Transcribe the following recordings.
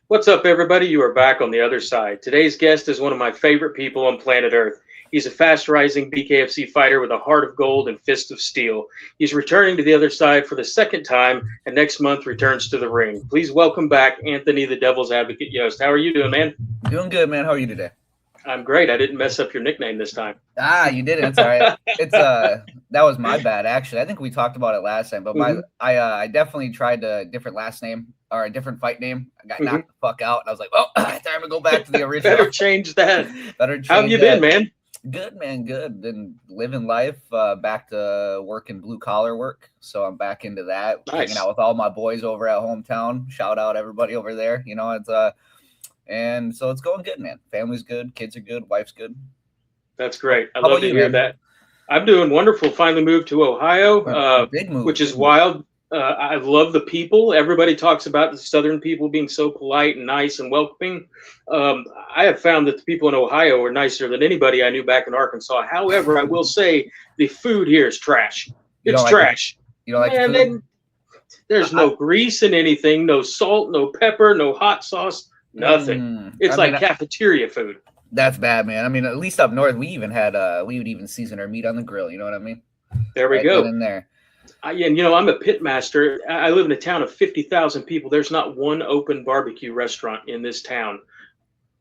What's up, everybody? You are back on the other side. Today's guest is one of my favorite people on planet Earth. He's a fast rising BKFC fighter with a heart of gold and fist of steel. He's returning to the other side for the second time and next month returns to the ring. Please welcome back Anthony the Devil's Advocate Yost. How are you doing, man? Doing good, man. How are you today? I'm great. I didn't mess up your nickname this time. You didn't. It's all right. That was my bad, actually. I think we talked about it last time, but I definitely tried a different last name or a different fight name. I got knocked the fuck out, and I was like, "Well, time to go back to the original." Better change that. How have you been, man? Good, man. Good. Been living life. Back to working blue collar work, so I'm back into that. Nice. Hanging out with all my boys over at hometown. Shout out everybody over there. You know, it's and so it's going good, man. Family's good, kids are good, wife's good. That's great. I love to hear that. I'm doing wonderful. Finally moved to Ohio, big move, which is wild. I love the people. Everybody talks about the Southern people being so polite and nice and welcoming. I have found that the people in Ohio are nicer than anybody I knew back in Arkansas. However, I will say the food here is trash. It's trash. You don't like the food? There's no grease in anything, no salt, no pepper, no hot sauce, nothing. It's like cafeteria food. That's bad, man. I mean, at least up north, we even had we would even season our meat on the grill. You know what I mean? There we go. In there. And you know, I'm a pit master. I live in a town of 50,000 people. There's not one open barbecue restaurant in this town.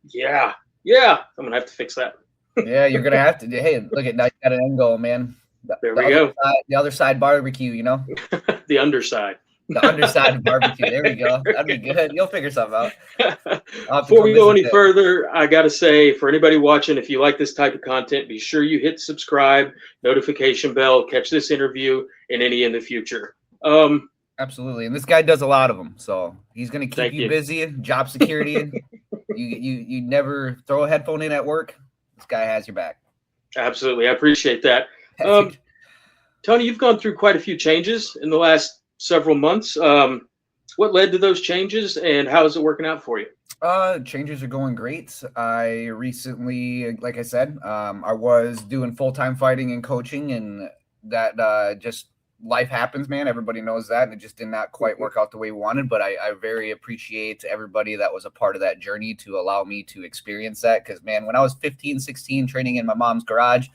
Yeah. I'm gonna have to fix that. Yeah, you're gonna have to. Hey, look at now. You got an end goal, man. There we go. The other side barbecue. You know. The underside. The underside of barbecue. There we go. That'd be good. You'll figure something out. Before we go any further, I got to say, for anybody watching, if you like this type of content, be sure you hit subscribe, notification bell, catch this interview and any in the future. Absolutely. And this guy does a lot of them. So he's going to keep you busy. Job security. you never throw a headphone in at work. This guy has your back. Absolutely. I appreciate that. Tony, you've gone through quite a few changes in the last several months. What led to those changes and how is it working out for you? Changes are going great. I recently, like I said, I was doing full-time fighting and coaching, and that just life happens, man. Everybody knows that, and it just did not quite work out the way we wanted, but I very appreciate everybody that was a part of that journey to allow me to experience that, because, man, when I was 15, 16, training in my mom's garage,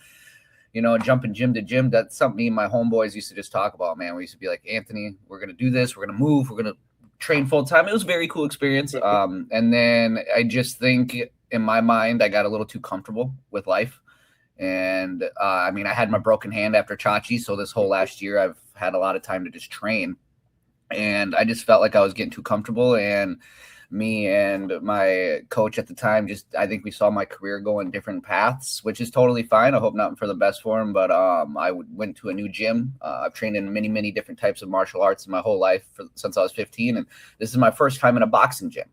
you know, jumping gym to gym, that's something me and my homeboys used to just talk about, man. We used to be like, Anthony, we're going to do this. We're going to move. We're going to train full time. It was a very cool experience. And then I just think in my mind, I got a little too comfortable with life. And I mean, I had my broken hand after Chachi. So this whole last year, I've had a lot of time to just train. And I just felt like I was getting too comfortable. And me and my coach at the time, I think we saw my career going different paths, which is totally fine. I hope not for the best for him, but I went to a new gym. I've trained in many, many different types of martial arts in my whole life since I was 15. And this is my first time in a boxing gym.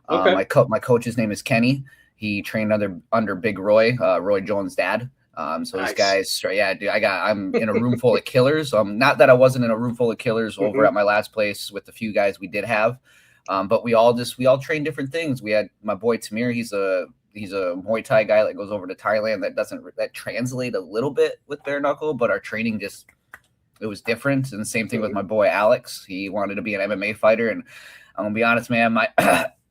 Okay. My coach's name is Kenny. He trained under Big Roy, Roy Jones' dad. So nice. These guys, yeah, dude, I'm in a room full of killers. Not that I wasn't in a room full of killers over at my last place with the few guys we did have. But we all train different things. We had my boy Tamir. He's a Muay Thai guy that goes over to Thailand. That translate a little bit with bare knuckle, but our training it was different. And the same thing with my boy Alex. He wanted to be an MMA fighter, and I'm gonna be honest, man, my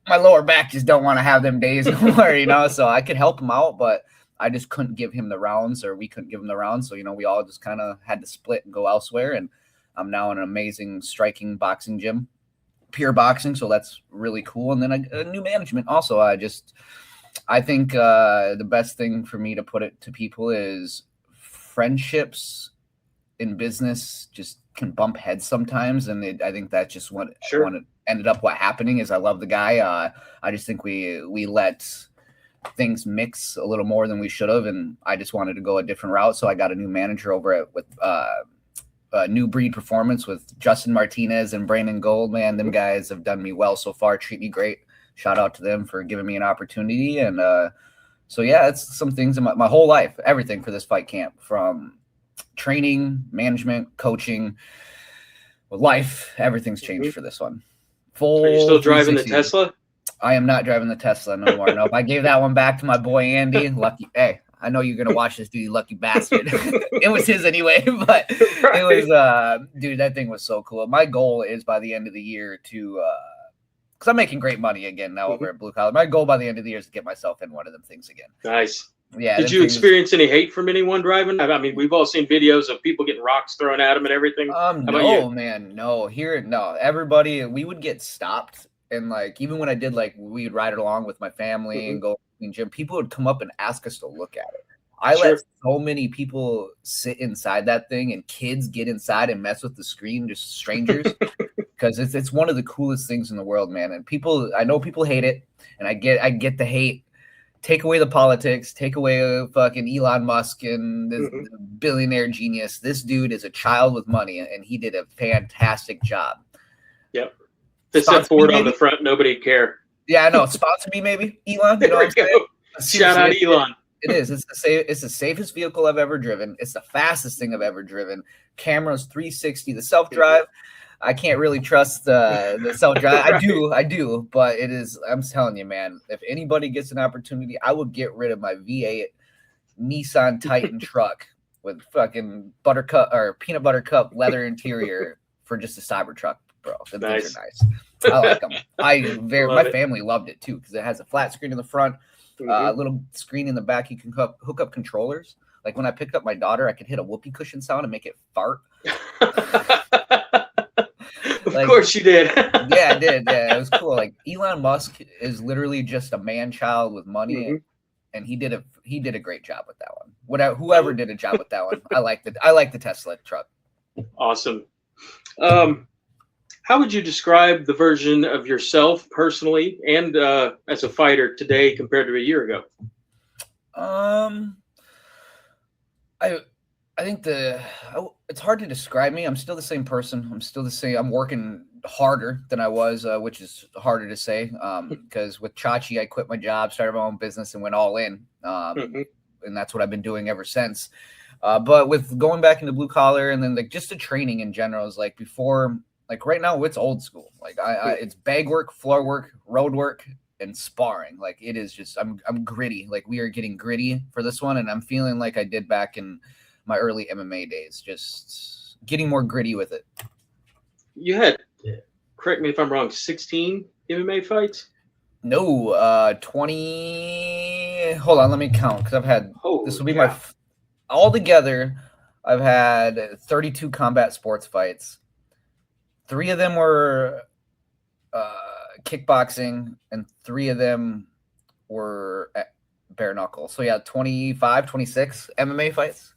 my lower back just don't want to have them days anymore, you know. So I could help him out, but I just couldn't give him the rounds, or we couldn't give him the rounds. So, you know, we all just kind of had to split and go elsewhere. And I'm now in an amazing striking boxing gym. Pure boxing, so that's really cool. And then a new management also. I think the best thing for me to put it to people is friendships in business just can bump heads sometimes, and I think that's just what ended up happening is I love the guy. I just think we let things mix a little more than we should have, and I just wanted to go a different route, so I got a new manager over with New Breed Performance with Justin Martinez and Brandon Gold. Man, them guys have done me well so far, treat me great. Shout out to them for giving me an opportunity. And so, yeah, it's some things in my whole life, everything for this fight camp, from training, management, coaching, life, everything's changed for this one. Are you still driving the Tesla? I am not driving the Tesla no more. No, I gave that one back to my boy Andy. Lucky, hey, I know you're gonna watch this, dude, you lucky bastard. It was his anyway, but it was dude, that thing was so cool. My goal is by the end of the year to because I'm making great money again now over at Blue Collar. My goal by the end of the year is to get myself in one of them things again. Nice. Yeah. Did you experience any hate from anyone driving? I mean, we've all seen videos of people getting rocks thrown at them and everything. No, man, no. Everybody, we would get stopped, and like even when I did, like we'd ride it along with my family and go in gym, people would come up and ask us to look at it. I let so many people sit inside that thing, and kids get inside and mess with the screen, just strangers, because it's one of the coolest things in the world, man. And I know people hate it, and I get the hate. Take away the politics, take away fucking Elon Musk and this billionaire genius. This dude is a child with money, and he did a fantastic job. Yep. This said Ford on the front, nobody'd care. Yeah, I know. Sponsor me, maybe, Elon. You know what I'm saying? Shout out Elon. It is. It's the safest vehicle I've ever driven. It's the fastest thing I've ever driven. Cameras 360. The self-drive, I can't really trust the self-drive. I do, but it is. I'm telling you, man. If anybody gets an opportunity, I would get rid of my V8 Nissan Titan truck with fucking peanut butter cup leather interior for just a Cybertruck, bro. Those are nice. I like them. My family loved it too because it has a flat screen in the front. A little screen in the back. You can hook up controllers. Like when I picked up my daughter, I could hit a whoopee cushion sound and make it fart. Of course you did. Yeah, I did. Yeah, it was cool. Like Elon Musk is literally just a man-child with money, and he did a great job with that one. Whoever did a job with that one, I like the Tesla truck. Awesome. How would you describe the version of yourself personally and as a fighter today compared to a year ago? I think it's hard to describe me. I'm still the same person. I'm still the same. I'm working harder than I was, which is harder to say because with Chachi, I quit my job, started my own business, and went all in. And that's what I've been doing ever since. But with going back into blue collar and then like just the training in general is like before. Like right now, it's old school. Like it's bag work, floor work, road work, and sparring. Like it is just I'm gritty. Like we are getting gritty for this one, and I'm feeling like I did back in my early MMA days, just getting more gritty with it. You had, correct me if I'm wrong, 16 MMA fights? No, 20. Hold on, let me count because I've had. This will be my altogether. I've had 32 combat sports fights. 3 of them were kickboxing, and 3 of them were bare knuckle. So, 25, 26 MMA fights.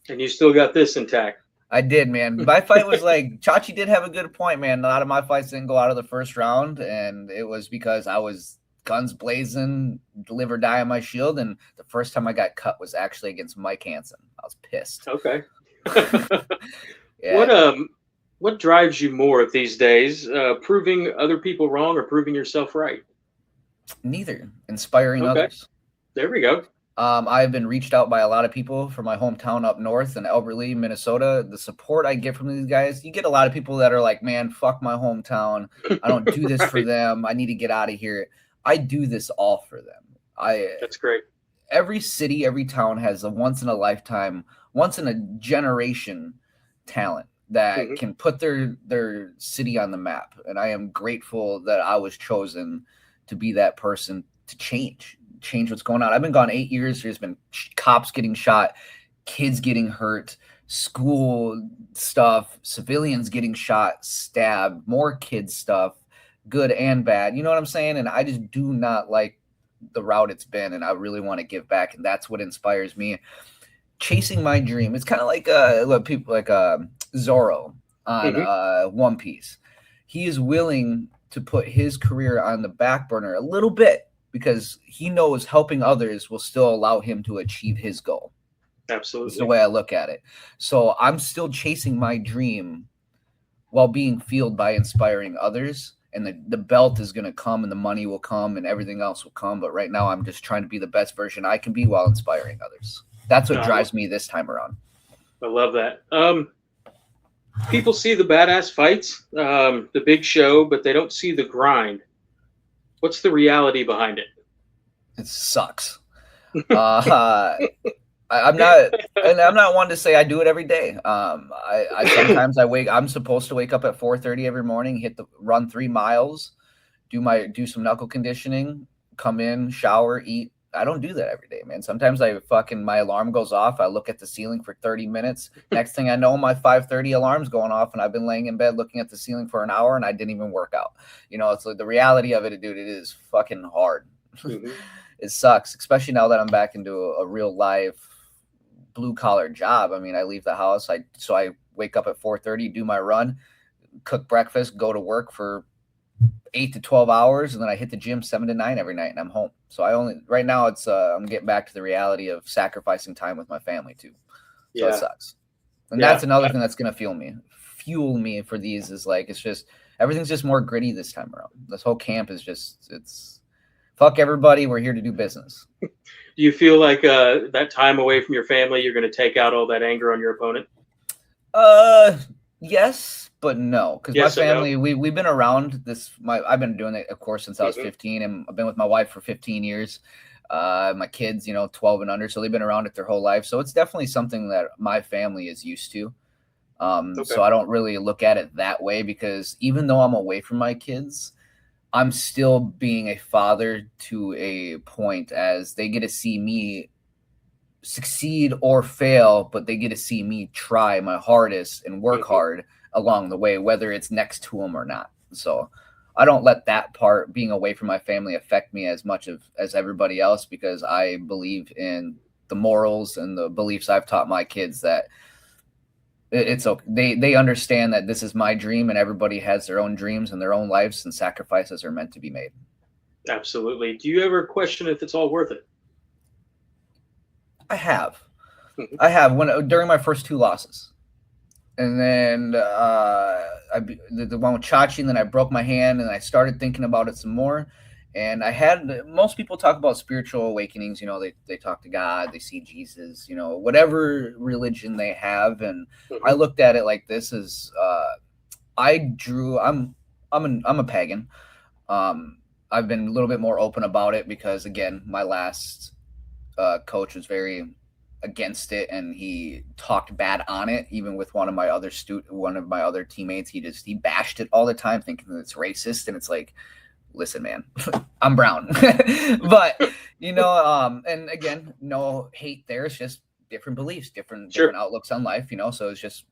And you still got this intact. I did, man. My fight was like, Chachi did have a good point, man. A lot of my fights didn't go out of the first round, and it was because I was guns blazing, live or die on my shield, and the first time I got cut was actually against Mike Hansen. I was pissed. Okay. Yeah. What drives you more these days, proving other people wrong or proving yourself right? Neither. Inspiring others. There we go. I've been reached out by a lot of people from my hometown up north in Albert Lea, Minnesota. The support I get from these guys, you get a lot of people that are like, man, fuck my hometown. I don't do this for them. I need to get out of here. I do this all for them. That's great. Every city, every town has a once in a lifetime, once in a generation talent that can put their city on the map. And I am grateful that I was chosen to be that person to change what's going on. I've been gone 8 years. There's been cops getting shot, kids getting hurt, school stuff, civilians getting shot, stabbed, more kids stuff, good and bad. You know what I'm saying? And I just do not like the route it's been, and I really want to give back. And that's what inspires me. Chasing my dream. It's kind of like people like Zoro on One Piece. He is willing to put his career on the back burner a little bit because he knows helping others will still allow him to achieve his goal. Absolutely. That's the way I look at it. So I'm still chasing my dream while being fueled by inspiring others. And the belt is going to come and the money will come and everything else will come. But right now I'm just trying to be the best version I can be while inspiring others. That's what drives me this time around. I love that. People see the badass fights, the big show, but they don't see the grind. What's the reality behind it? It sucks. I'm not one to say I do it every day. I sometimes I'm supposed to wake up at 4:30 every morning, run 3 miles, do some knuckle conditioning, come in, shower, eat. I don't do that every day, man. Sometimes my alarm goes off. I look at the ceiling for 30 minutes. Next thing I know, my 5:30 alarm's going off, and I've been laying in bed looking at the ceiling for an hour, and I didn't even work out. It's like the reality of it, dude. It is fucking hard. Mm-hmm. It sucks, especially now that I'm back into a real life blue collar job. I mean, I leave the house. I wake up at 4:30, do my run, cook breakfast, go to work for 8 to 12 hours, and then I hit the gym 7 to 9 every night, and I'm home. So right now I'm getting back to the reality of sacrificing time with my family too. So it sucks. And that's another thing that's going to fuel me for these is like, it's just, everything's just more gritty this time around. This whole camp is it's fuck everybody. We're here to do business. Do you feel like that time away from your family, you're going to take out all that anger on your opponent? Yes, but no, because my family, we've been around this. I've been doing it, of course, since I was 15, and I've been with my wife for 15 years. My kids, 12 and under, so they've been around it their whole life. So it's definitely something that my family is used to. So I don't really look at it that way, because even though I'm away from my kids, I'm still being a father to a point, as they get to see me succeed or fail, but they get to see me try my hardest and work hard along the way, whether it's next to them or not. So I don't let that part, being away from my family, affect me as much as everybody else, because I believe in the morals and the beliefs I've taught my kids, that it's okay. They understand that this is my dream, and everybody has their own dreams and their own lives, and sacrifices are meant to be made. Absolutely. Do you ever question if it's all worth it? I have during my first 2 losses, and then the one with Chachi, and then I broke my hand, and I started thinking about it some more. And most people talk about spiritual awakenings. They talk to God, they see Jesus, whatever religion they have. And I looked at it like this: is I'm a pagan. I've been a little bit more open about it, because again, my last coach was very against it, and he talked bad on it. Even with one of my other teammates, he bashed it all the time, thinking that it's racist. And it's like, listen, man, I'm brown. But and again, no hate there. It's just different beliefs, different outlooks on life. So it's just,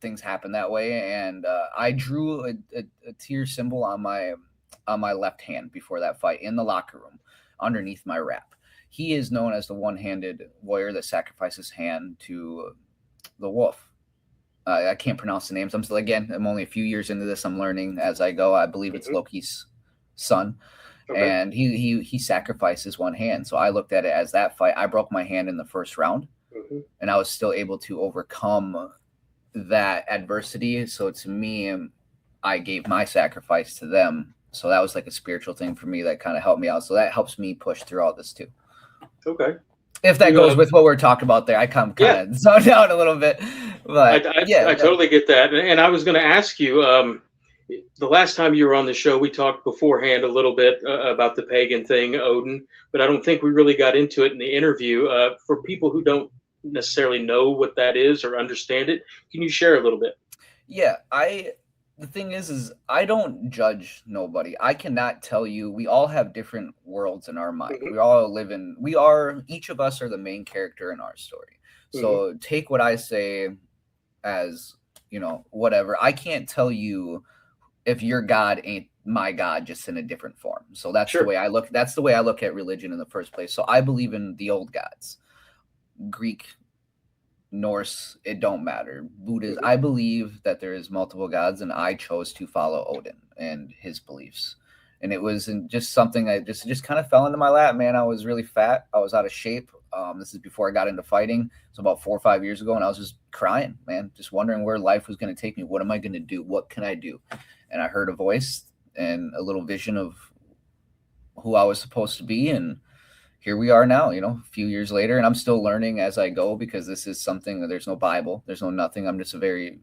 things happen that way. And I drew a tear symbol on my left hand before that fight in the locker room underneath my wrap. He is known as the one-handed warrior that sacrifices hand to the wolf. I can't pronounce the names. I'm only a few years into this. I'm learning as I go. I believe it's Loki's son. Okay. And he sacrifices one hand. So I looked at it as that fight. I broke my hand in the first round, and I was still able to overcome that adversity. So to me, I gave my sacrifice to them. So that was like a spiritual thing for me that kind of helped me out. So that helps me push through all this too. Okay. If that goes with what we're talking about there, I kind of zoned out a little bit. But I totally get that. And I was going to ask you, the last time you were on the show, we talked beforehand a little bit about the pagan thing, Odin, but I don't think we really got into it in the interview. For people who don't necessarily know what that is or understand it, can you share a little bit? Yeah, the thing is I don't judge nobody. I cannot tell you. We all have different worlds in our mind. Each of us are the main character in our story. So take what I say as, whatever. I can't tell you if your God ain't my God, just in a different form. So that's the way I look. That's the way I look at religion in the first place. So I believe in the old gods, Greek, Norse, it don't matter. Buddhist, I believe that there is multiple gods, and I chose to follow Odin and his beliefs. And it was just something I just kind of fell into my lap, man. I was really fat. I was out of shape. This is before I got into fighting. So about 4 or 5 years ago, and I was just crying, man, just wondering where life was going to take me. What am I going to do? What can I do? And I heard a voice and a little vision of who I was supposed to be, and here we are now, a few years later, and I'm still learning as I go, because this is something that there's no Bible, there's no nothing. I'm just a very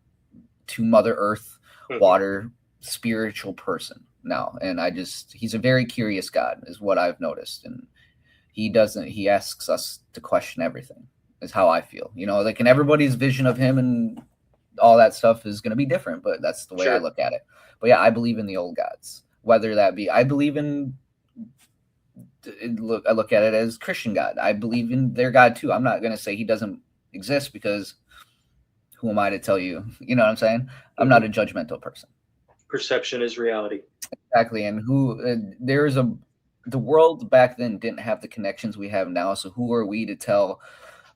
to Mother Earth, water, spiritual person now. And he's a very curious God is what I've noticed. And he asks us to question everything is how I feel, like, and everybody's vision of him and all that stuff is going to be different, but that's the way I look at it. But yeah, I believe in the old gods. whether that be, I believe in, I look at it as Christian God. I believe in their God too. I'm not going to say he doesn't exist, because who am I to tell you? You know what I'm saying? I'm not a judgmental person. Perception is reality. Exactly. And the world back then didn't have the connections we have now. So who are we to tell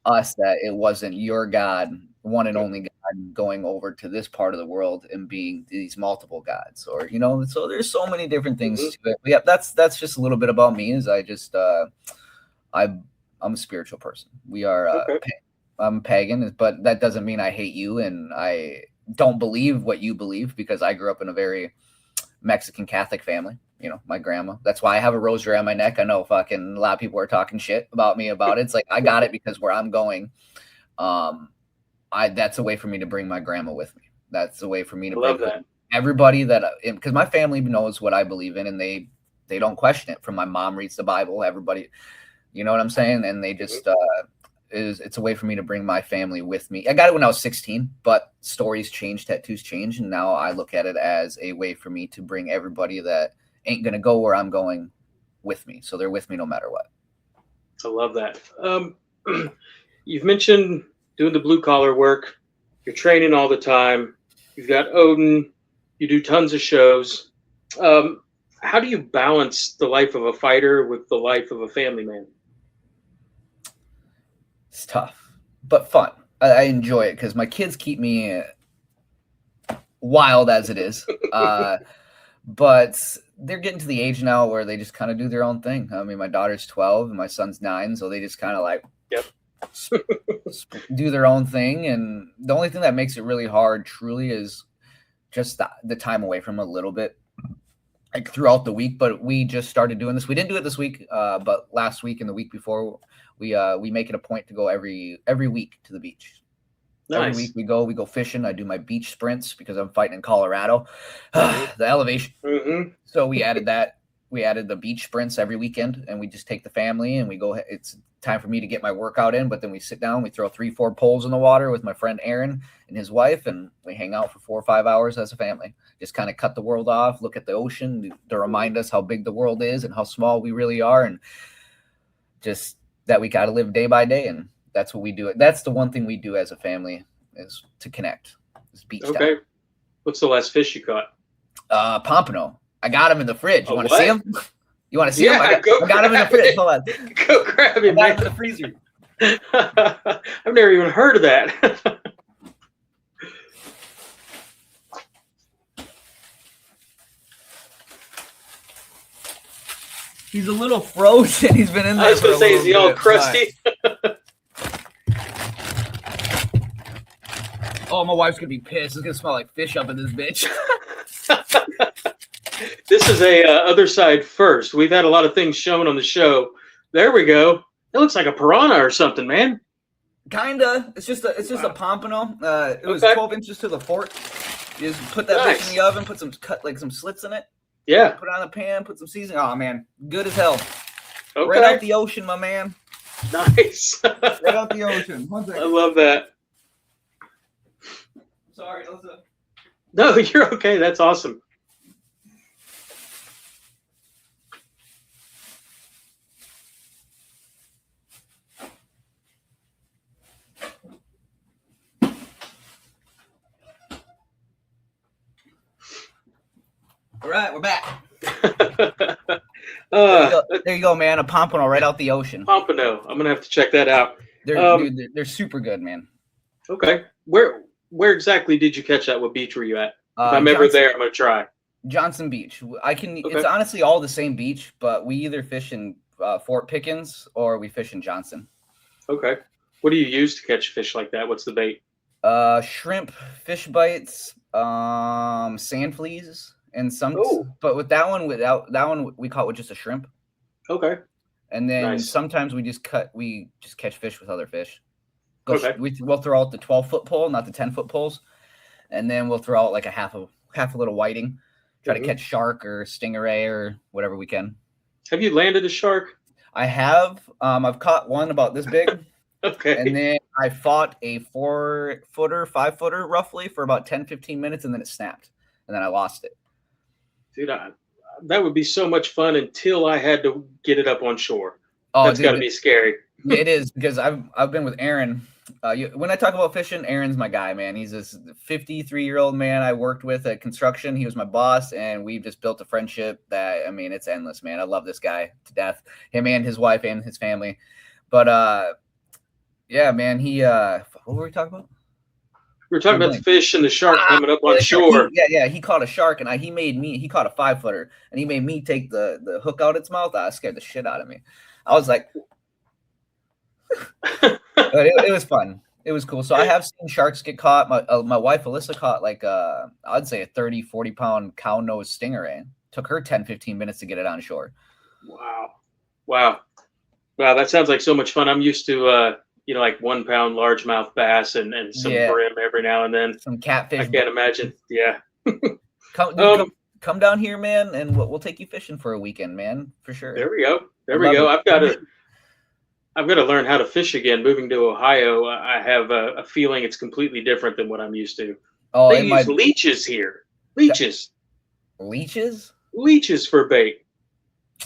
us that it wasn't your God, one and only God, going over to this part of the world and being these multiple gods? Or, so there's so many different things to it. But yeah, that's just a little bit about me. Is I just I'm a spiritual person. We are I'm pagan, but that doesn't mean I hate you and I don't believe what you believe, because I grew up in a very Mexican Catholic family. My grandma. That's why I have a rosary on my neck. I know fucking a lot of people are talking shit about me about it. It's like, I got it because where I'm going, that's a way for me to bring my grandma with me. That's a way for me to bring everybody because my family knows what I believe in, and they don't question it. From my mom reads the Bible, everybody, you know what I'm saying? And they just, it's a way for me to bring my family with me. I got it when I was 16, but stories change, tattoos change. And now I look at it as a way for me to bring everybody that ain't going to go where I'm going with me. So they're with me no matter what. I love that. You've mentioned doing the blue collar work. You're training all the time. You've got Odin. You do tons of shows. How do you balance the life of a fighter with the life of a family man? It's tough, but fun. I enjoy it because my kids keep me wild as it is. But they're getting to the age now where they just kind of do their own thing. I mean, my daughter's 12 and my son's 9, so they just kind of like do their own thing. And the only thing that makes it really hard, truly, is just the time away from them a little bit, like throughout the week. But we just started doing this. We didn't do it this week, but last week and the week before, we make it a point to go every week to the beach. Nice. Every week we go fishing. I do my beach sprints because I'm fighting in Colorado. The elevation. So we added that. We added the beach sprints every weekend, and we just take the family and we go. It's time for me to get my workout in, but then we sit down, we throw 3-4 poles in the water with my friend Aaron and his wife, and we hang out for 4 or 5 hours as a family. Just kind of cut the world off, look at the ocean to remind us how big the world is and how small we really are, and just that we got to live day by day. And that's what we do. That's the one thing we do as a family, is to connect. Is beach time. What's the last fish you caught? Pompano. I got him in the fridge. You want to see him? You want to see him? I got him in the fridge. Hold on. Go grab him. I got him in the freezer. I've never even heard of that. He's a little frozen. He's been in there. I was going to say, is he all crusty? Oh, my wife's going to be pissed. It's going to smell like fish up in this bitch. This is a other side first. We've had a lot of things shown on the show. There we go. It looks like a piranha or something, man. Kinda. It's just a pompano. It was 12 inches to the fork. You just put that bitch in the oven, put some slits in it. Yeah. Put it on the pan, put some seasoning. Oh man, good as hell. Okay. Right out the ocean, my man. Nice. Right out the ocean. I love that. Sorry, Elsa. No, you're okay. That's awesome. All right, we're back. There you go, man. A pompano right out the ocean. Pompano. I'm gonna have to check that out. They're super good, man. Okay. Where exactly did you catch that? What beach were you at? If I'm ever there, I'm gonna try. Johnson Beach. It's honestly all the same beach, but we either fish in Fort Pickens or we fish in Johnson. Okay. What do you use to catch fish like that? What's the bait? Shrimp, fish bites, sand fleas. And but with that one, we caught with just a shrimp. Okay. And then sometimes we just catch fish with other fish. We'll throw out the 12-foot pole, not the 10-foot poles, and then we'll throw out like a half a little whiting, try to catch shark or stingray or whatever we can. Have you landed a shark? I have. I've caught one about this big. Okay. And then I fought a 4-footer, 5-footer roughly for about 10-15 minutes, and then it snapped, and then I lost it. Dude, I that would be so much fun until I had to get it up on shore. Oh, That's got to dude, be scary. it is because I've been with Aaron. When I talk about fishing, Aaron's my guy, man. He's this 53-year-old man I worked with at construction. He was my boss, and we've just built a friendship that, I mean, it's endless, man. I love this guy to death. Him and his wife and his family. But yeah, man. What were we talking about? We were talking about the fish and the shark coming up on shore. He caught a shark, and he caught a 5-footer, and he made me take the hook out its mouth. That scared the shit out of me. I was like, but it was fun. It was cool. So I have seen sharks get caught. My wife Alyssa caught like I'd say a 30-40 pound cow nose stingray. Took her 10-15 minutes to get it on shore. Wow. That sounds like so much fun. I'm used to like 1 pound largemouth bass and some brim every now and then. Some catfish. I can't imagine. Yeah. Come down here, man, and we'll take you fishing for a weekend, man, for sure. There we go. I've got to learn how to fish again. Moving to Ohio, I have a feeling it's completely different than what I'm used to. Oh, they use leeches here. Leeches for bait.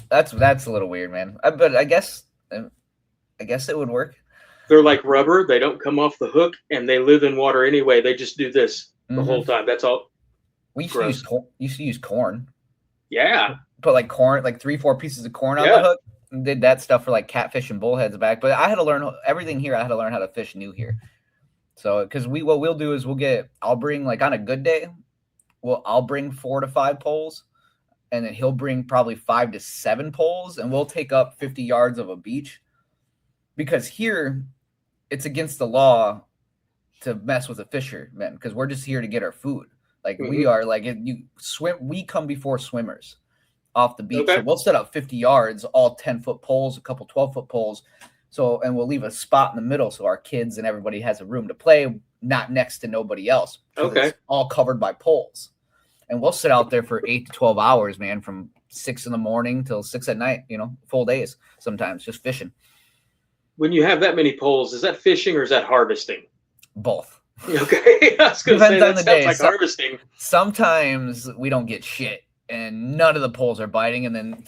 That's a little weird, man. But I guess it would work. They're like rubber. They don't come off the hook, and they live in water anyway. They just do this the whole time. That's all. We used to use corn. Yeah. Put like corn, like 3-4 pieces of corn on the hook. And did that stuff for like catfish and bullheads back. But I had to learn everything here. I had to learn how to fish new here. So because what we'll do is I'll bring, like, on a good day, I'll bring 4 to 5 poles, and then he'll bring probably 5 to 7 poles, and we'll take up 50 yards of a beach. Because here it's against the law to mess with a fisherman, because we're just here to get our food. Like we are, like, we come before swimmers off the beach. Okay. So we'll set up 50 yards, all 10-foot poles, a couple 12-foot poles. So, and we'll leave a spot in the middle so our kids and everybody has a room to play, not next to nobody else. Okay. It's all covered by poles. And we'll sit out there for 8 to 12 hours, man, from 6 in the morning till 6 at night, full days sometimes, just fishing. When you have that many poles, is that fishing or is that harvesting? Both. Okay. I was going to say, that sounds like harvesting. Sometimes we don't get shit, and none of the poles are biting, and then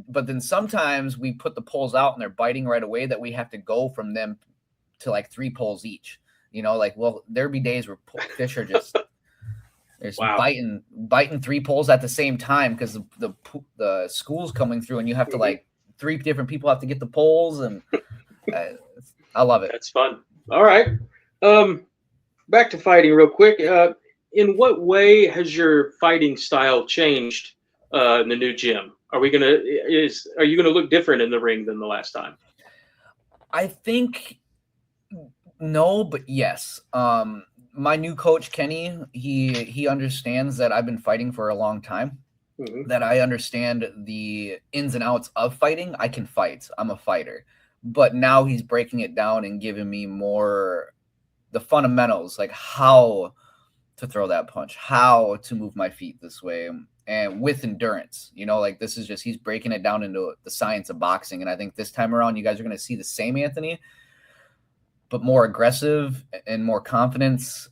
but then sometimes we put the poles out and they're biting right away, that we have to go from them to like 3 poles each. There'll be days where fish are just biting 3 poles at the same time, because the school's coming through, and you have to, like, 3 different people have to get the poles, and I love it. That's fun. All right. Back to fighting real quick. In what way has your fighting style changed in the new gym? Are you gonna look different in the ring than the last time? I think no, but yes. My new coach, Kenny, he understands that I've been fighting for a long time. That I understand the ins and outs of fighting. I can fight. I'm a fighter. But now he's breaking it down and giving me more the fundamentals, like how to throw that punch, how to move my feet this way, and with endurance. Like, this is just, he's breaking it down into the science of boxing. And I think this time around, you guys are going to see the same Anthony, but more aggressive and more confidence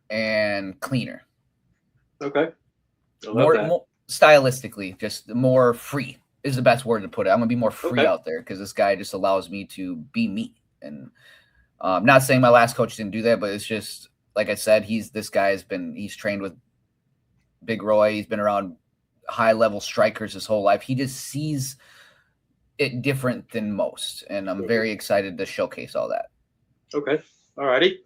and cleaner. Okay. I love that. More stylistically, just more free is the best word to put it. I'm going to be more free out there, because this guy just allows me to be me. And not saying my last coach didn't do that, but it's just, like I said, he's trained with Big Roy. He's been around high level strikers his whole life. He just sees it different than most. And I'm very excited to showcase all that. Okay. All righty.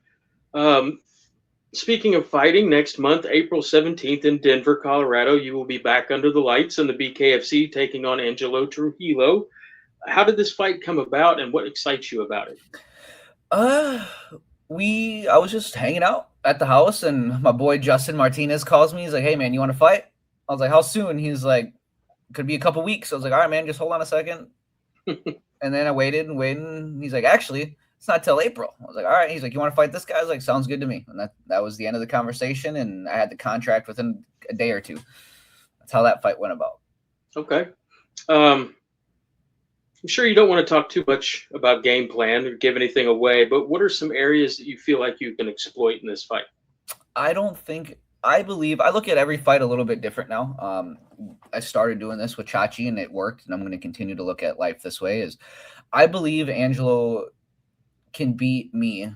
Speaking of fighting, next month, April 17th in Denver, Colorado, you will be back under the lights in the BKFC taking on Angelo Trujillo. How did this fight come about, and what excites you about it? I was just hanging out at the house, and my boy Justin Martinez calls me. He's like, "Hey man, you want to fight?" I was like, "How soon?" He's like, "Could be a couple weeks." I was like, "All right, man, just hold on a second." And then I waited. And he's like, "Actually, it's not till April." I was like, "All right." He's like, "You want to fight this guy?" I was like, "Sounds good to me." And that was the end of the conversation, and I had the contract within a day or two. That's how that fight went about. Okay. I'm sure you don't want to talk too much about game plan or give anything away, but what are some areas that you feel like you can exploit in this fight? I don't think I believe I look at every fight a little bit different now. I started doing this with Chachi and it worked, and I'm going to continue to look at life this way. Is I believe Angelo can beat me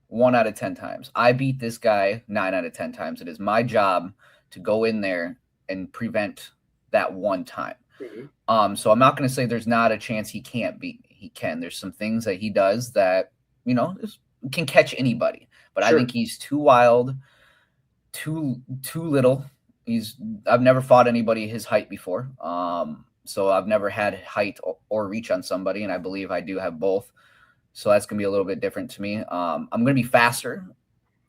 1 out of 10 times. I beat this guy 9 out of 10 times. It is my job to go in there and prevent that one time. Mm-hmm. So I'm not going to say there's not a chance he can't beat me. He can. There's some things that he does that, can catch anybody. But Sure. I think he's too wild, too little. I've never fought anybody his height before. So I've never had height or reach on somebody, and I believe I do have both. So that's going to be a little bit different to me. I'm going to be faster.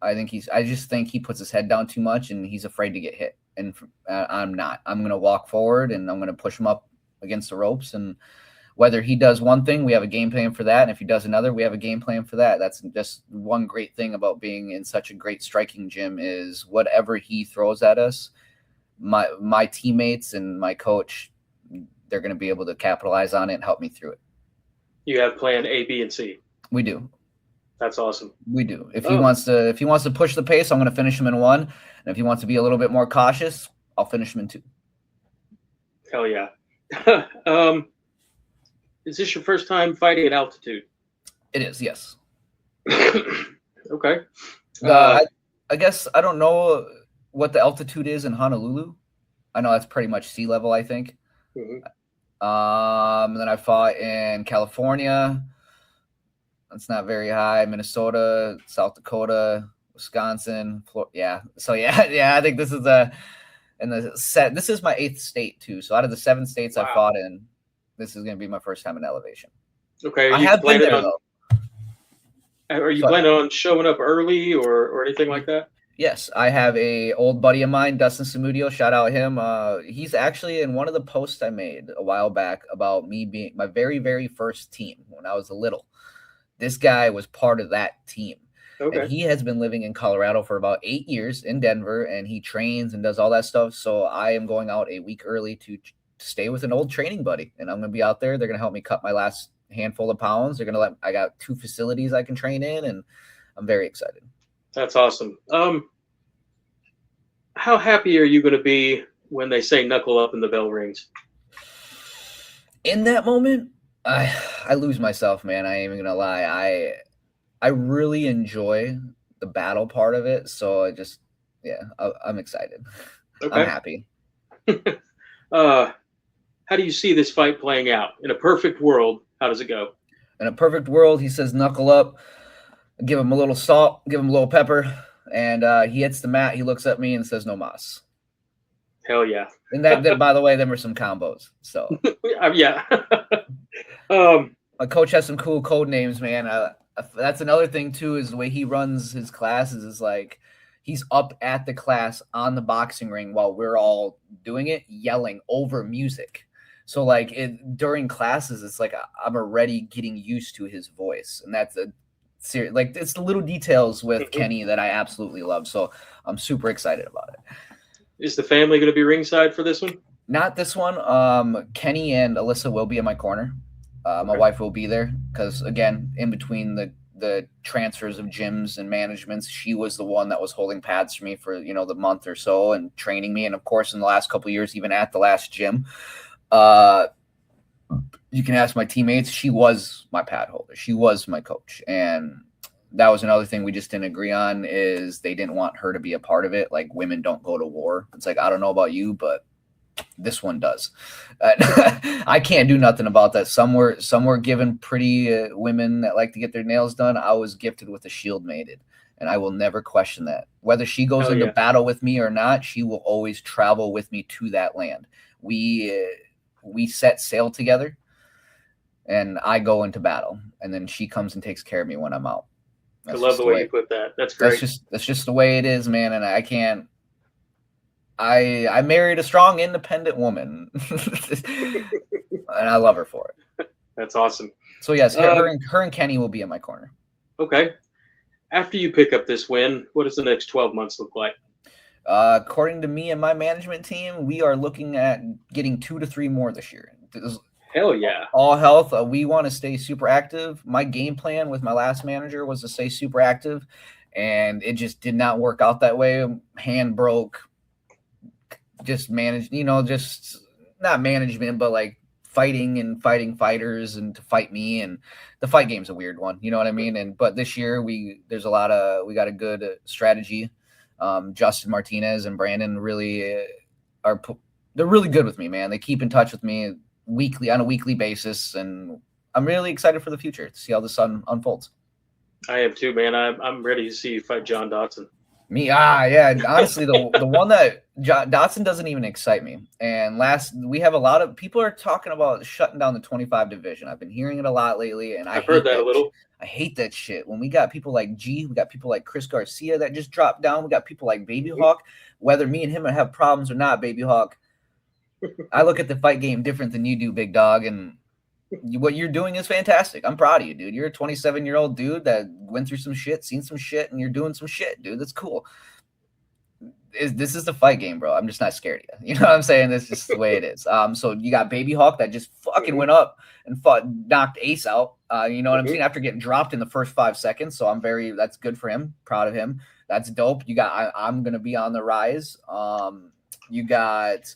I just think he puts his head down too much and he's afraid to get hit. And I'm not. I'm going to walk forward and I'm going to push him up against the ropes. And whether he does one thing, we have a game plan for that. And if he does another, we have a game plan for that. That's just one great thing about being in such a great striking gym is whatever he throws at us, my teammates and my coach, they're going to be able to capitalize on it and help me through it. You have plan A, B, and C. We do. That's awesome. We do. If he wants to push the pace, I'm going to finish him in 1. And if he wants to be a little bit more cautious, I'll finish him in 2. Hell yeah. Is this your first time fighting at altitude? It is, yes. Okay. I guess I don't know what the altitude is in Honolulu. I know that's pretty much sea level, I think. Mm-hmm. And then I fought in California. That's not very high. Minnesota, South Dakota, Wisconsin, Florida. Yeah. So I think this is this is my 8th state too. So out of the 7 states I fought in, this is going to be my first time in elevation. Okay. I have been there though. Are you planning on showing up early or anything like that? Yes, I have a old buddy of mine, Dustin Samudio. Shout out him. He's actually in one of the posts I made a while back about me being my very, very first team when I was little. This guy was part of that team. Okay. And he has been living in Colorado for about 8 years in Denver, and he trains and does all that stuff. So I am going out a week early to stay with an old training buddy, and I'm going to be out there. They're going to help me cut my last handful of pounds. They're going to I got 2 facilities I can train in, and I'm very excited. That's awesome. How happy are you going to be when they say knuckle up and the bell rings? In that moment, I lose myself, man. I ain't even gonna lie. I really enjoy the battle part of it. So I'm excited. Okay. I'm happy. How do you see this fight playing out? In a perfect world, how does it go? In a perfect world, he says knuckle up, give him a little salt, give him a little pepper, and he hits the mat. He looks at me and says no mas. Hell yeah. And that by the way, them were some combos. So yeah. My coach has some cool code names, man. That's another thing too, is the way he runs his classes is like he's up at the class on the boxing ring while we're all doing it, yelling over music. So like during classes, it's like I'm already getting used to his voice, and that's it's the little details with Kenny that I absolutely love. So I'm super excited about it. Is the family going to be ringside for this one? Not this one. Kenny and Alyssa will be in my corner. My wife will be there because, again, in between the transfers of gyms and managements, she was the one that was holding pads for me for, the month or so and training me. And, of course, in the last couple of years, even at the last gym, you can ask my teammates. She was my pad holder. She was my coach. And that was another thing we just didn't agree on is they didn't want her to be a part of it. Like, women don't go to war. It's like, I don't know about you, but this one does. I can't do nothing about that. Some were given pretty women that like to get their nails done. I was gifted with a shield mated, and I will never question that. Whether she goes into battle with me or not, she will always travel with me to that land. We set sail together, and I go into battle, and then she comes and takes care of me when I'm out. I love the way you put that. That's great. That's just the way it is, man. And I can't. I married a strong, independent woman, and I love her for it. That's awesome. So yes, her and Kenny will be in my corner. Okay. After you pick up this win, what does the next 12 months look like? According to me and my management team, we are looking at getting 2 to 3 more this year. Hell yeah. All health. We want to stay super active. My game plan with my last manager was to stay super active and it just did not work out that way. Hand broke, just managed, just not management, but like fighting fighters and to fight me. And the fight game's a weird one, you know what I mean? But this year we got a good strategy. Justin Martinez and Brandon really they're really good with me, man. They keep in touch with me on a weekly basis, and I'm really excited for the future to see how this unfolds. I am too, man. I'm ready to see you fight John Dotson. Yeah. Honestly, the one that Dotson doesn't even excite me. And we have a lot of people are talking about shutting down the 25 division. I've been hearing it a lot lately, and I've heard that a little. I hate that shit. When we got people like we got people like Chris Garcia that just dropped down. We got people like Baby Hawk. Whether me and him have problems or not, Baby Hawk, I look at the fight game different than you do, big dog, and what you're doing is fantastic. I'm proud of you, dude. You're a 27-year-old dude that went through some shit, seen some shit, and you're doing some shit, dude. That's cool. This is the fight game, bro. I'm just not scared of you. You know what I'm saying? That's just the way it is. So you got Baby Hawk that just fucking went up and knocked Ace out. You know what I'm saying? After getting dropped in the first 5 seconds. So that's good for him. Proud of him. That's dope. You got, I'm going to be on the rise. You got,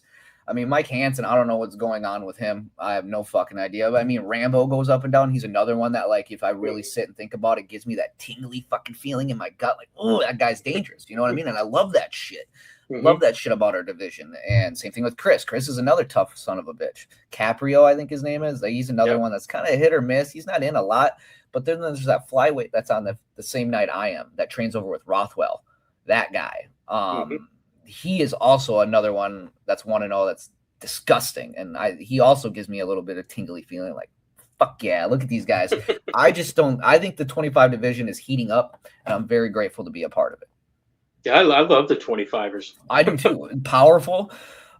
Mike Hansen, I don't know what's going on with him. I have no fucking idea. But Rambo goes up and down. He's another one that, like, if I really sit and think about it, gives me that tingly fucking feeling in my gut. Like, oh, that guy's dangerous. You know what I mean? And I love that shit. Love that shit about our division. And same thing with Chris. Chris is another tough son of a bitch. Caprio, I think his name is. He's another one that's kind of hit or miss. He's not in a lot. But then there's that flyweight that's on the same night I am that trains over with Rothwell. That guy. He is also another one that's 1-0 that's disgusting. And he also gives me a little bit of tingly feeling like, fuck yeah, look at these guys. I think the 25 division is heating up, and I'm very grateful to be a part of it. Yeah, I love the 25ers. I do too. Powerful.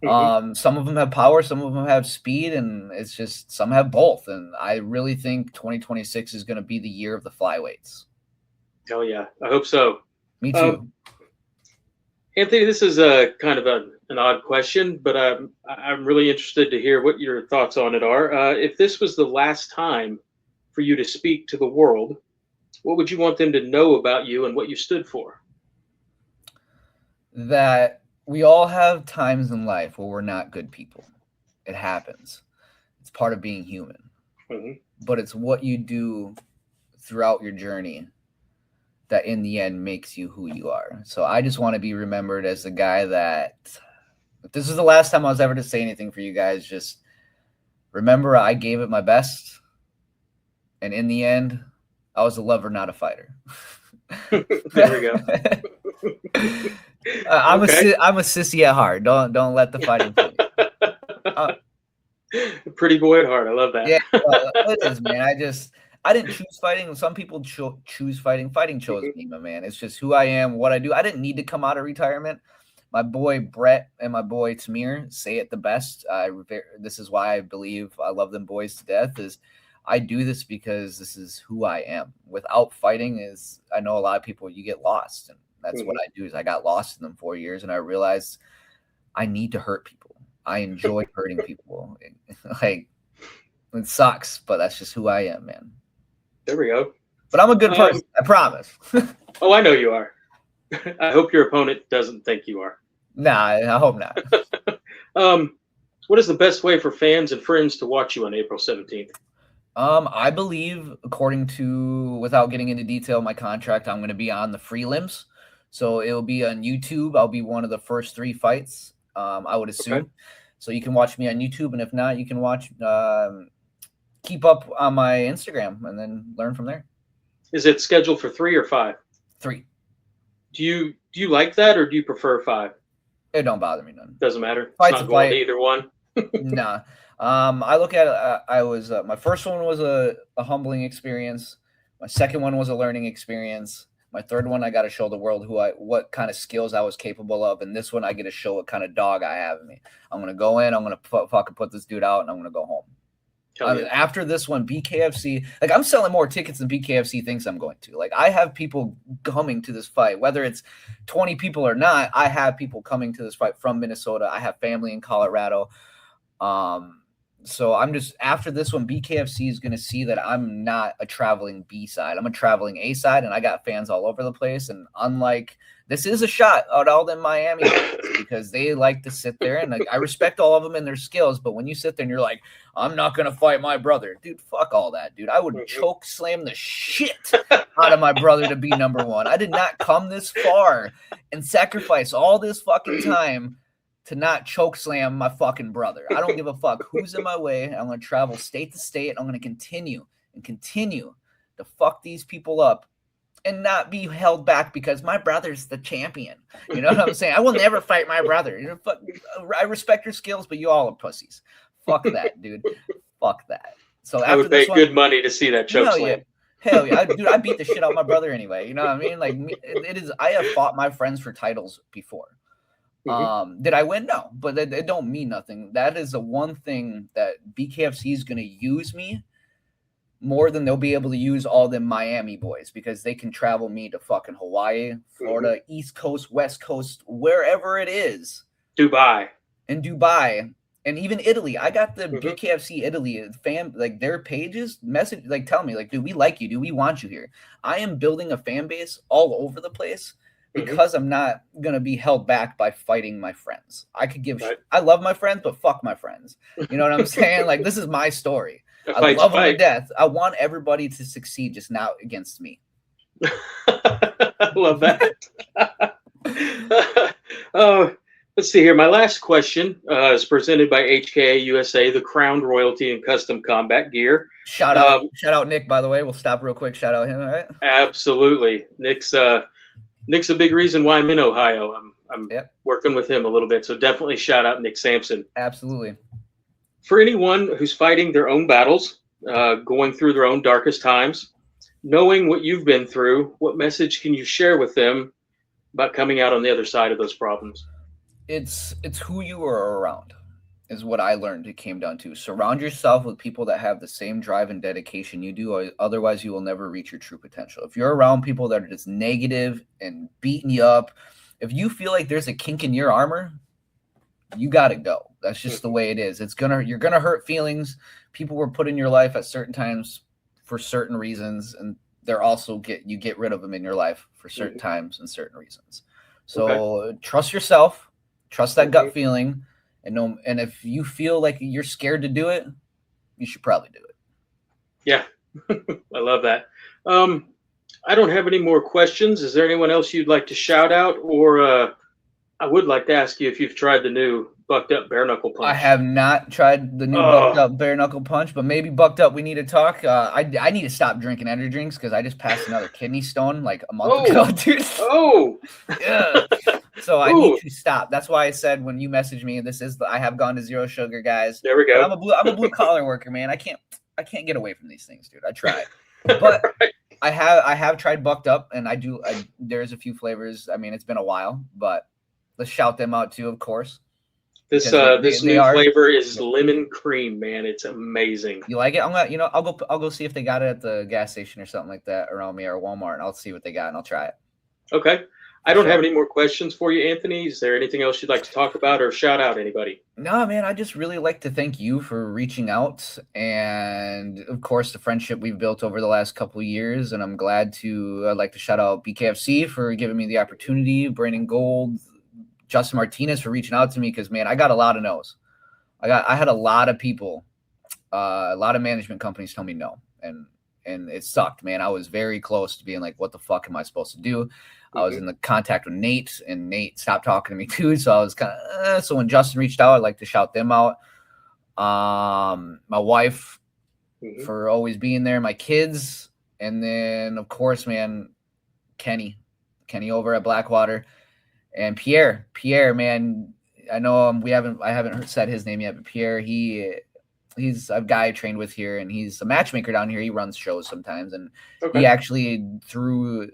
Some of them have power, some of them have speed, and it's just some have both. And I really think 2026 is going to be the year of the flyweights. Hell yeah, I hope so. Me too. Anthony, this is a kind of an odd question, but I'm really interested to hear what your thoughts on it are. If this was the last time for you to speak to the world, what would you want them to know about you and what you stood for? That we all have times in life where we're not good people. It happens. It's part of being human. But it's what you do throughout your journey that in the end makes you who you are. So I just want to be remembered as the guy that, if this is the last time I was ever to say anything for you guys, just remember I gave it my best. And in the end, I was a lover, not a fighter. There we go. I'm a sissy at heart. Don't let the fighting fool you. Pretty boy at heart. I love that. Yeah, it is, man. I didn't choose fighting. Some people choose fighting. Fighting chose me, my man. It's just who I am, what I do. I didn't need to come out of retirement. My boy Brett and my boy Tamir say it the best. This is why I believe I love them boys to death. Is I do this because this is who I am. Without fighting, I know a lot of people, you get lost, and that's what I do. Is I got lost in them 4 years, and I realized I need to hurt people. I enjoy hurting people. Like, it sucks, but that's just who I am, man. There we go. But I'm a good person. I promise. Oh, I know you are. I hope your opponent doesn't think you are. Nah, I hope not. What is the best way for fans and friends to watch you on April 17th? I believe, according to, without getting into detail, my contract, I'm going to be on the prelims. So it'll be on YouTube. I'll be one of the first 3 fights, I would assume. Okay. So you can watch me on YouTube, and if not, you can watch, keep up on my Instagram, and then learn from there. Is it scheduled for 3 or 5? 3. Do you like that, or do you prefer 5? It don't bother me none. Doesn't matter. Fight's it's not going to either one. Nah. I look at it. My first one was a humbling experience. My second one was a learning experience. My third one, I got to show the world what kind of skills I was capable of. And this one, I get to show what kind of dog I have in me. I'm going to go in, I'm going to fucking put this dude out, and I'm going to go home. After this one, BKFC, like, I'm selling more tickets than BKFC thinks I'm going to. Like, I have people coming to this fight, whether it's 20 people or not. I have people coming to this fight from Minnesota. I have family in Colorado. So I'm just after this one, BKFC is going to see that I'm not a traveling B side. I'm a traveling A side, and I got fans all over the place. And unlike this is a shot at all them Miami fans because they like to sit there and like, I respect all of them and their skills. But when you sit there and you're like, I'm not going to fight my brother, dude, fuck all that, dude. I would choke slam the shit out of my brother to be number one. I did not come this far and sacrifice all this fucking time to not choke slam my fucking brother. I don't give a fuck who's in my way. I'm going to travel state to state. I'm going to continue to fuck these people up and not be held back because my brother's the champion. You know what I'm saying? I will never fight my brother. You know, I respect your skills, but you all are pussies. Fuck that, dude. Fuck that. So I would pay good money to see that choke slam. Yeah. Hell yeah, dude! I beat the shit out of my brother anyway. You know what I mean? Like it is. I have fought my friends for titles before. Did I win? No, but it don't mean nothing. That is the one thing that BKFC is going to use me more than they'll be able to use all them Miami boys because they can travel me to fucking Hawaii, Florida, East Coast, West Coast, wherever it is. Dubai, and even Italy. I got the BKFC Italy fan, like their pages message, like tell me, like, dude, we like you, dude, we want you here. I am building a fan base all over the place. Because I'm not going to be held back by fighting my friends. I could give I love my friends, but fuck my friends. You know what I'm saying? Like, this is my story. I love them to death. I want everybody to succeed, just not against me. I love that. Let's see here. My last question is presented by HKA USA, the crowned royalty in custom combat gear. Shout out Nick, by the way. We'll stop real quick. Shout out him, all right? Absolutely. Nick's a big reason why I'm in Ohio. I'm working with him a little bit, so definitely shout out Nick Sampson. Absolutely. For anyone who's fighting their own battles, going through their own darkest times, knowing what you've been through, what message can you share with them about coming out on the other side of those problems? It's who you are around is what I learned it came down to. Surround yourself with people that have the same drive and dedication you do. Otherwise, you will never reach your true potential. If you're around people that are just negative and beating you up, if you feel like there's a kink in your armor, you got to go. That's just the way it is. You're going to hurt feelings. People were put in your life at certain times for certain reasons. And they're also you get rid of them in your life for certain times and certain reasons. So trust yourself, trust that gut feeling. And if you feel like you're scared to do it, you should probably do it. Yeah, I love that. I don't have any more questions. Is there anyone else you'd like to shout out? Or I would like to ask you if you've tried the new Bucked Up Bare Knuckle Punch. I have not tried the new Bucked Up Bare Knuckle Punch, but maybe Bucked Up, we need to talk. I need to stop drinking energy drinks because I just passed another kidney stone like a month ago, dude. Yeah. So I need to stop. That's why I said when you messaged me, I have gone to zero sugar, guys. There we go. I'm a blue collar worker, man. I can't get away from these things, dude. I tried, but I have tried Bucked Up, and there's a few flavors. I mean, it's been a while, but let's shout them out too, of course. This new flavor is lemon cream, man. It's amazing. You like it? I'll go see if they got it at the gas station or something like that around me or Walmart, and I'll see what they got and I'll try it. Okay. I don't have any more questions for you, Anthony. Is there anything else you'd like to talk about or shout out anybody? No, man, I just really like to thank you for reaching out and, of course, the friendship we've built over the last couple of years. And I'd like to shout out BKFC for giving me the opportunity, Brandon Gold, Justin Martinez for reaching out to me because, man, I got a lot of no's. I had a lot of people, a lot of management companies tell me no. And it sucked, man. I was very close to being like, what the fuck am I supposed to do? I was in the contact with Nate, and Nate stopped talking to me too. So I was kind of so when Justin reached out, I'd like to shout them out. My wife for always being there, my kids, and then of course, man, Kenny over at Blackwater, and Pierre, man. I know I haven't said his name yet, but Pierre, he's a guy I trained with here, and he's a matchmaker down here. He runs shows sometimes, and he actually through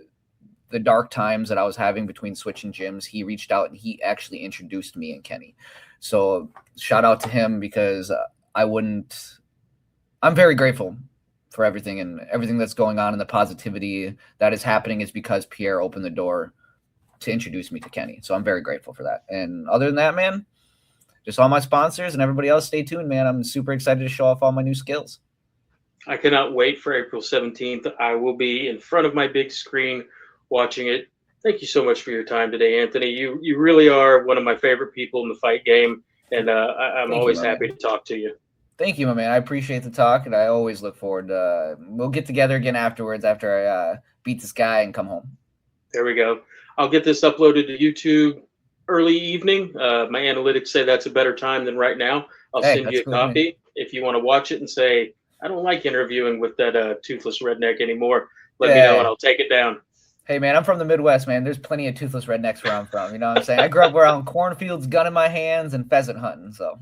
the dark times that I was having between switching gyms, he reached out and he actually introduced me and Kenny. So shout out to him because I'm very grateful for everything and everything that's going on and the positivity that is happening is because Pierre opened the door to introduce me to Kenny. So I'm very grateful for that. And other than that, man, just all my sponsors and everybody else, stay tuned, man. I'm super excited to show off all my new skills. I cannot wait for April 17th. I will be in front of my big screen watching it. Thank you so much for your time today, Anthony. You really are one of my favorite people in the fight game, and I'm always happy to talk to you. Thank you, my man. I appreciate the talk, and I always look forward to we'll get together again afterwards after I beat this guy and come home. There we go. I'll get this uploaded to YouTube early evening. My analytics say that's a better time than right now. I'll send you a copy if you want to watch it and say, I don't like interviewing with that toothless redneck anymore. Let me know, and I'll take it down. Hey, man, I'm from the Midwest, man. There's plenty of toothless rednecks where I'm from. You know what I'm saying? I grew up around cornfields, gun in my hands, and pheasant hunting. So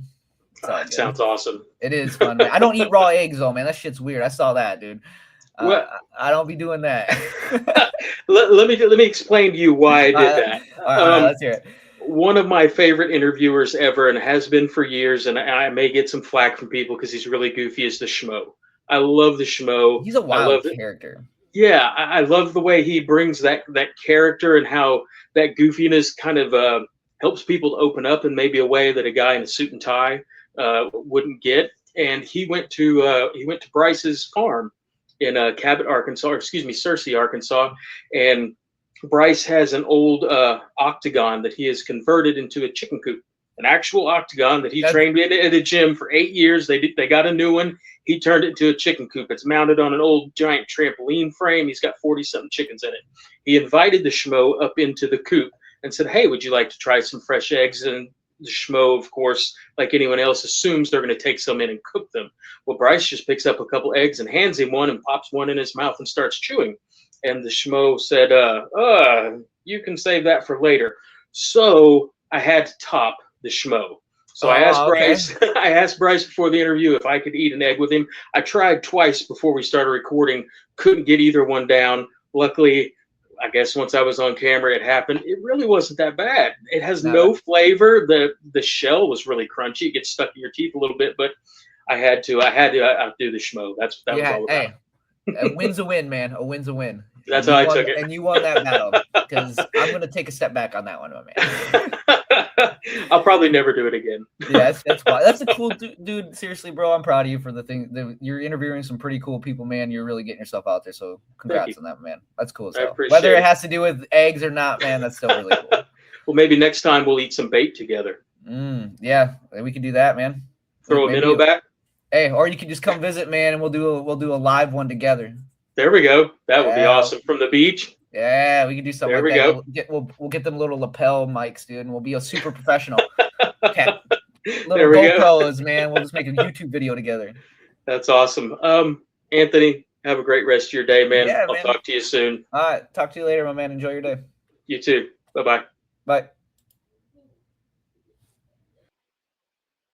that sounds awesome. It is fun, man. I don't eat raw eggs, though, man. That shit's weird. I saw that, dude. I don't be doing that. let me explain to you why I did that. All right, let's hear it. One of my favorite interviewers ever, and has been for years, and I may get some flack from people because he's really goofy, is the Schmo. I love the Schmo. He's a wild character. Yeah, I love the way he brings that character and how that goofiness kind of helps people to open up in maybe a way that a guy in a suit and tie wouldn't get. And he went to Bryce's farm in Cabot, Arkansas, or excuse me, Searcy, Arkansas, and Bryce has an old octagon that he has converted into a chicken coop, an actual octagon that he trained in at a gym for 8 years. They got a new one. He turned it into a chicken coop. It's mounted on an old giant trampoline frame. He's got 40-something chickens in it. He invited the Schmo up into the coop and said, hey, would you like to try some fresh eggs? And the Schmo, of course, like anyone else, assumes they're going to take some in and cook them. Well, Bryce just picks up a couple eggs and hands him one and pops one in his mouth and starts chewing. And the Schmo said, you can save that for later. So I had to top the Schmo. So I asked Bryce before the interview if I could eat an egg with him. I tried twice before we started recording, couldn't get either one down. Luckily, I guess once I was on camera, it happened. It really wasn't that bad. It has no flavor. The shell was really crunchy. It gets stuck in your teeth a little bit, but I had to outdo the Schmo. That was all about. Hey, a win's a win, man. A win's a win. That's how I took it. And you won that battle because I'm going to take a step back on that one, my man. I'll probably never do it again. Yeah, that's a cool dude. Seriously, bro, I'm proud of you for the thing. You're interviewing some pretty cool people, man. You're really getting yourself out there. So congrats on that, man. That's cool as hell. Whether it has to do with eggs or not, man, that's still really cool. Well, maybe next time we'll eat some bait together. Yeah, we can do that, man. Throw a minnow back. Hey, or you can just come visit, man, and we'll do a live one together. There we go. That would be awesome. From the beach. Yeah, we can do something. There we go. We'll get them little lapel mics, dude, and we'll be a super professional. Little GoPros, man. We'll just make a YouTube video together. That's awesome. Anthony, have a great rest of your day, man. I'll talk to you soon. All right. Talk to you later, my man. Enjoy your day. You too. Bye-bye. Bye.